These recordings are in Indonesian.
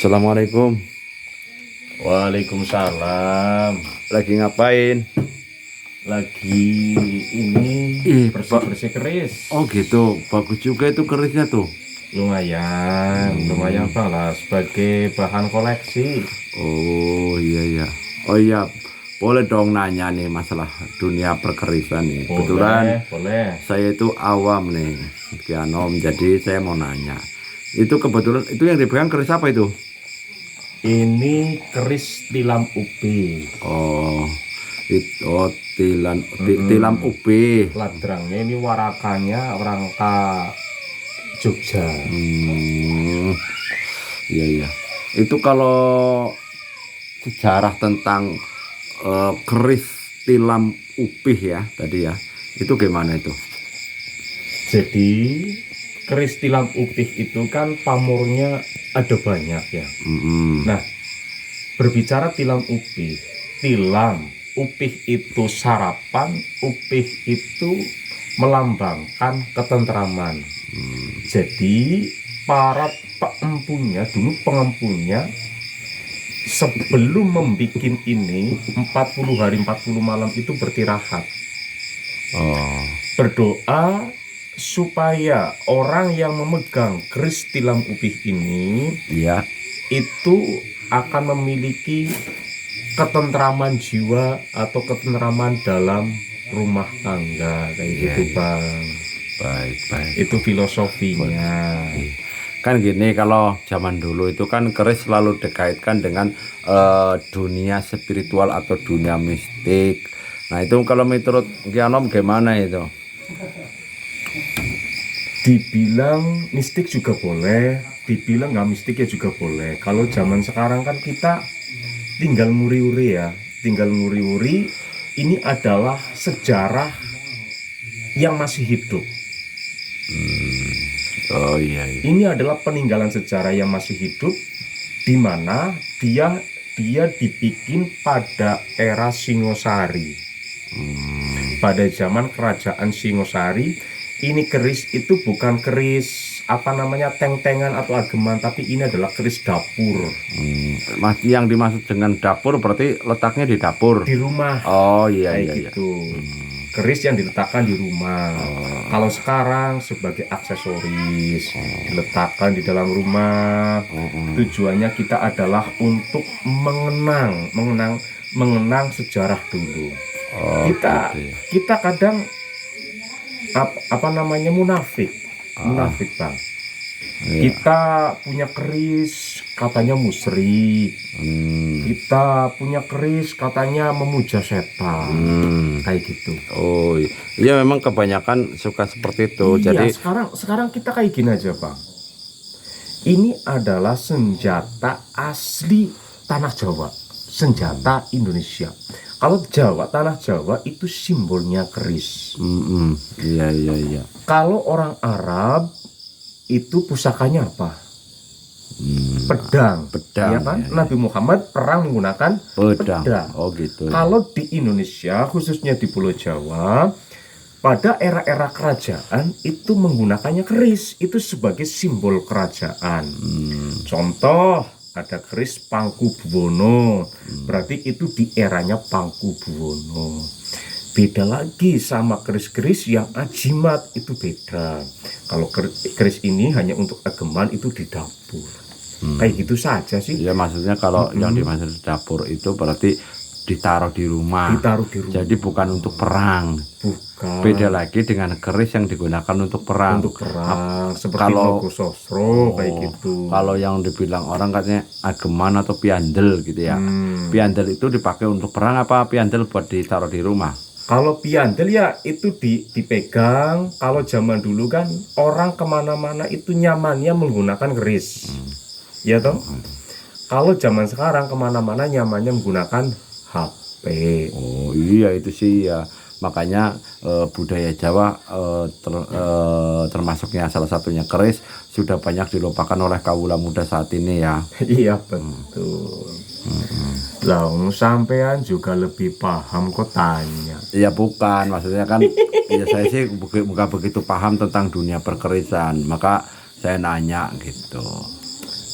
Assalamualaikum. Waalaikumsalam. Lagi ngapain? Lagi ini bersih-bersih keris. Oh gitu, bagus juga itu kerisnya tuh. Lumayan bang lah sebagai bahan koleksi. Oh iya. Oh iya, boleh dong nanya nih masalah dunia perkerisan nih. Kebetulan Boleh. saya itu awam nih, Kianom. Jadi saya mau nanya. Itu kebetulan itu yang dipegang keris apa itu? Ini keris tilam ubi. Oh, tilam ubi. Ladrangnya ini warakannya rangka Jogja. Iya. Itu kalau sejarah tentang keris tilam upih ya tadi ya, itu gimana itu? Jadi keris tilam upih itu kan pamornya ada banyak ya. Nah, berbicara tilam upih itu sarapan, upih itu melambangkan ketentraman. Jadi para pengempunya sebelum membuat ini 40 hari 40 malam itu bertirahat. Berdoa supaya orang yang memegang keris tilam upih ini ya itu akan memiliki ketentraman jiwa atau ketentraman dalam rumah tangga kayak gitu bang. Baik. Itu filosofinya. Kan gini, kalau zaman dulu itu kan keris selalu dikaitkan dengan dunia spiritual atau dunia mistik. Nah itu kalau menurut Kianom gimana itu? Dibilang mistik juga boleh, dibilang nggak mistik ya juga boleh. Kalau zaman sekarang kan kita tinggal nguri-uri ya, ini adalah sejarah yang masih hidup. Oh iya. Ini adalah peninggalan sejarah yang masih hidup, di mana dia dibikin pada era Singosari. Pada zaman kerajaan Singosari, ini keris itu bukan keris teng-tengan atau ageman, tapi ini adalah keris dapur. Yang dimaksud dengan dapur berarti letaknya di dapur, di rumah. Oh iya. Gitu. Keris yang diletakkan di rumah. Kalau sekarang sebagai aksesoris, diletakkan di dalam rumah. Tujuannya kita adalah untuk mengenang sejarah dulu. Kita kadang munafik bang. Kita punya keris katanya musyrik, kita punya keris katanya memuja setan, kayak gitu. Oh iya, memang kebanyakan suka seperti itu. Iya, jadi sekarang kita kayak gini aja bang. Ini adalah senjata asli tanah Jawa, senjata Indonesia. Kalau tanah Jawa itu simbolnya keris. Iya. Kalau orang Arab itu pusakanya apa? Pedang. Ya kan? Ya. Nabi Muhammad perang menggunakan pedang. Oh gitu. Kalau di Indonesia, khususnya di Pulau Jawa, pada era-era kerajaan itu menggunakannya keris. Itu sebagai simbol kerajaan. Contoh, ada keris Pangkubuwono, berarti itu di eranya Pangkubuwono. Beda lagi sama keris-keris yang ajimat, itu beda. Kalau keris ini hanya untuk ageman, itu di dapur. Kayak gitu saja sih. Ya maksudnya kalau yang dimaksud dapur itu berarti ditaruh di rumah. Jadi bukan untuk perang. Bukan. Beda lagi dengan keris yang digunakan untuk perang. Seperti kalau Mogososro kayak gitu. Kalau yang dibilang orang katanya ageman atau piandel gitu ya. Piandel itu dipakai untuk perang apa piandel buat ditaruh di rumah? Kalau piandel ya itu dipegang. Kalau zaman dulu kan orang kemana-mana itu nyamannya menggunakan keris. Ya toh? Kalau zaman sekarang kemana-mana nyamannya menggunakan HP. Oh iya itu sih ya. Makanya budaya Jawa termasuknya salah satunya keris sudah banyak dilupakan oleh kaula muda saat ini ya. Iya betul. Lah sampean juga lebih paham kok tanya. Iya bukan, maksudnya kan ya saya sih bukan begitu paham tentang dunia perkerisan, maka saya nanya gitu.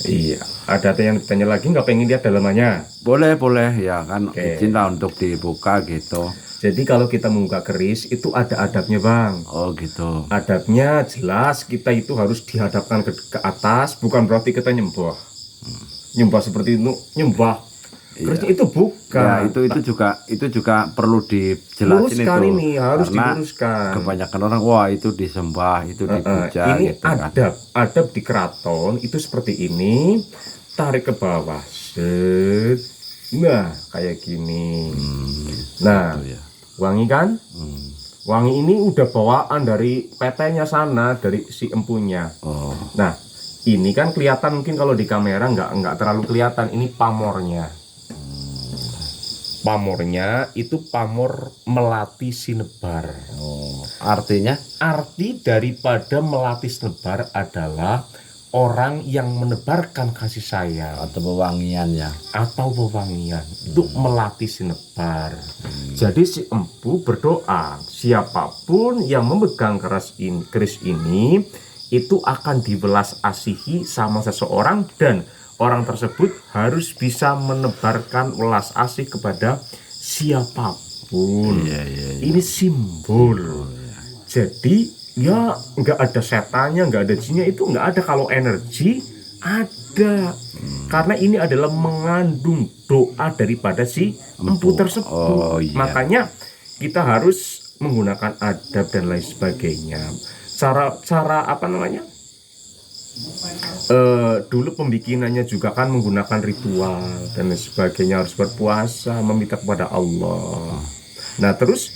Iya. Ada yang ditanya lagi nggak pengen lihat dalamannya? Boleh ya kan, Oke. izin lah untuk dibuka gitu. Jadi kalau kita membuka keris itu ada adabnya bang. Oh gitu. Adabnya jelas kita itu harus dihadapkan ke atas, bukan berarti kita nyembah. Nyembah seperti itu, nyembah. Kerisnya itu Ya bukan. itu juga perlu dijelasin Luruskan itu, ini harus karena diluruskan. kebanyakan orang wah itu disembah, itu dipuja Ini gitu kan. adab di keraton itu seperti ini. Tarik ke bawah, set. Nah, kayak gini. Nah, Gitu ya. wangi kan? Wangi ini udah bawaan dari PT-nya sana, dari si empunya. Oh Nah, ini kan kelihatan mungkin kalau di kamera nggak terlalu kelihatan. Ini pamornya. Pamornya itu pamor melati sinebar. artinya Arti daripada melati sinebar adalah orang yang menebarkan kasih sayang atau wewangian ya. atau wewangian itu melati sinebar. Jadi si empu berdoa siapapun yang memegang keris ini itu akan dibelas asihi sama seseorang dan orang tersebut harus bisa menebarkan welas asih kepada siapapun. Iya. Ini simbol. Jadi ya nggak ada setannya, nggak ada jinnya, itu nggak ada. Kalau energi ada, karena ini adalah mengandung doa daripada si empu tersebut. Oh, iya. Makanya kita harus menggunakan adab dan lain sebagainya. Cara apa namanya? Dulu pembikinannya juga kan menggunakan ritual dan lain sebagainya, harus berpuasa meminta kepada Allah. Nah terus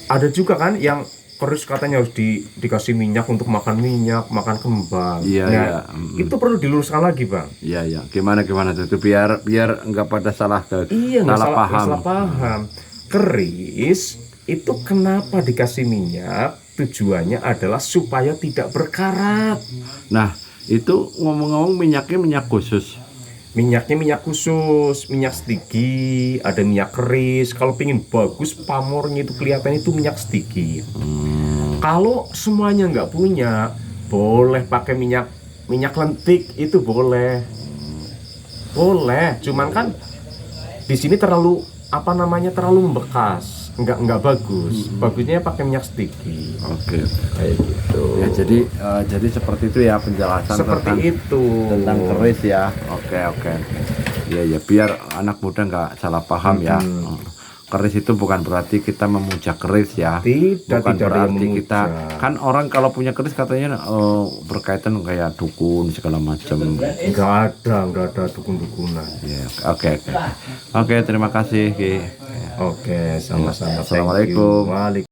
ada juga kan yang keris katanya harus dikasih minyak untuk makan minyak, makan kembang. Iya, Nah, iya. itu perlu diluruskan lagi bang. Iya. Gimana tuh? Itu biar nggak pada salah Iya, nggak salah paham. salah paham. Keris itu kenapa dikasih minyak? Tujuannya adalah supaya tidak berkarat. Nah, itu ngomong-ngomong minyaknya minyak khusus. Minyaknya minyak khusus, minyak stigi, ada minyak keris. Kalau pengen bagus pamornya itu kelihatan itu minyak stigi. Kalau semuanya nggak punya, boleh pakai minyak lentik, itu boleh. Boleh, cuman kan di sini terlalu apa namanya terlalu membekas, nggak bagus. Bagusnya pakai minyak stigi. Oke. Kayak gitu. Ya jadi seperti itu ya penjelasan Seperti itu. tentang keris ya. Oke. Iya biar anak muda nggak salah paham ya. Keris itu bukan berarti kita memuja keris ya. Tidak Bukan ada yang berarti memuja. kita kan orang kalau punya keris katanya berkaitan kayak dukun segala macam. Nggak ada dukun-dukunan. Ya, oke, terima kasih Ki. Oke, sama-sama. Thank you. Assalamualaikum. Waalaikumsalam.